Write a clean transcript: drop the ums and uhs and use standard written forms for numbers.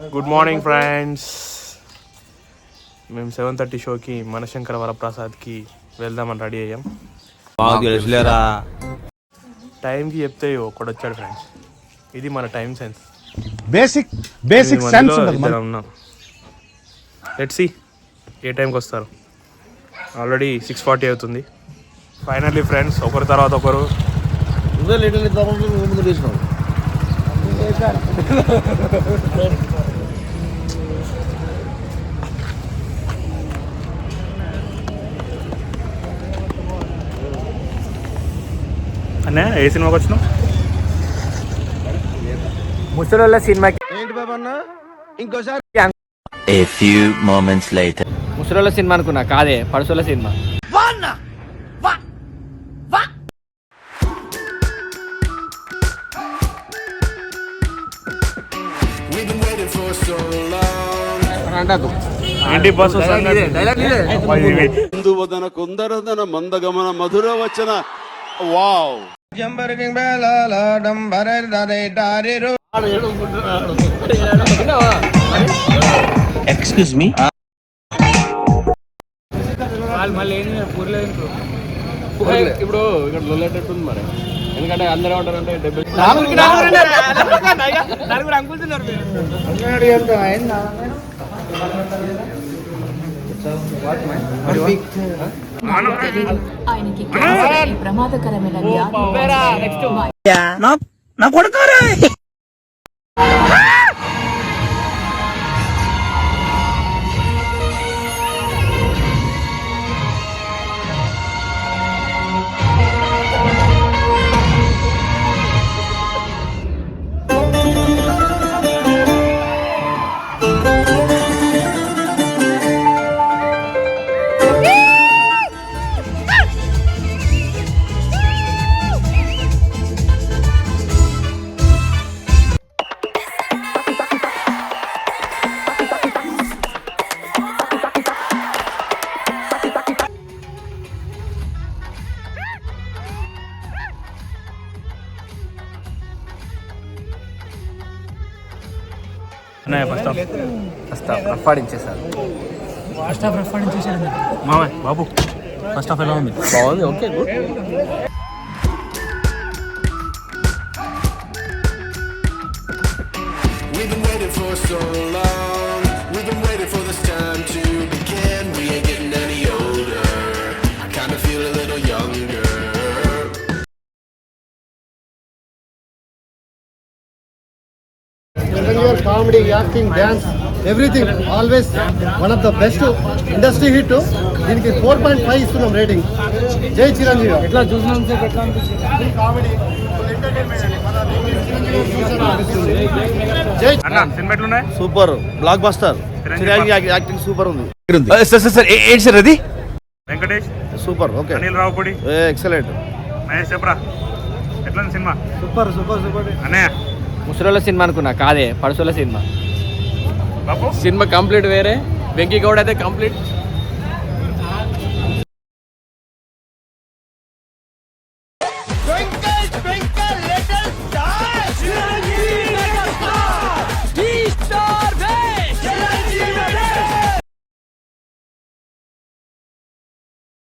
Good morning friends. మేము 7:30 షోకి మనశంకర వరప్రసాద్కి వెళ్దామని రెడీ అయ్యాం. టైంకి చెప్తే ఒకడొచ్చాడు ఫ్రెండ్స్. ఇది మన టైం సెన్స్. బేసిక్ సెన్స్ ఉన్నాం. లెట్స్ సీ ఏ టైంకి వస్తారు. ఆల్రెడీ 6:40 అవుతుంది. ఫైనల్లీ ఫ్రెండ్స్ ఒకరి తర్వాత ఒకరు అన్నా ఏ సినిమాకి వచ్చినావు? ముసలోళ్ళ సినిమాకి. ఏంటి బాబా అన్న ఇంకోసారి A few moments later. ముసలోళ్ళ సినిమా అనుకున్నా, కాదే పడుసోళ్ళ సినిమా. ఏంటి బస్ కుందువదన కుందరదన మందగమన మధుర వచన వావ్. Excuse me. ఇప్పుడు ఇక్కడ లొల్లేటట్టుంది మరి, ఎందుకంటే అందరూ ఉంటారంటే 70 ఆయనకి ప్రమాదకరమైన నా కొడుకోరా. First half రఫాడించేసారు. మామయ్య బాబు ఫస్ట్ హాఫ్ ఎలా ఉంది? బాగుంది, okay good. We've been waiting for so long. We've been waiting for this time to begin. We ain't getting any older. I kinda feel a little younger. Comedy, acting, dance, everything always one of the best industry hit. దీనికి 4.5 ఇస్తున్నాం rating. జై చిరంజీవి. ఎట్లా చూసినాం sir, ఎట్లా అనిపించింది? Comedy, జై అన్న cinema ఎట్లున్నాయి? Super block buster. Chiranjeevi acting super ఉంది. ఏంటి సార్ అది? Venkatesh super. Okay. Anil Ravipudi excellent. Mahesh చెప్పరా ఎట్లా ఉంది సినిమా? Super super super. అన్నయ్య ముసలోళ్ళ సినిమా అనుకున్నా, కాదే పడుసోళ్ళ సినిమా. బాబు సినిమా కంప్లీట్ వేరే, వెంకీ గౌడ్ అయితే కంప్లీట్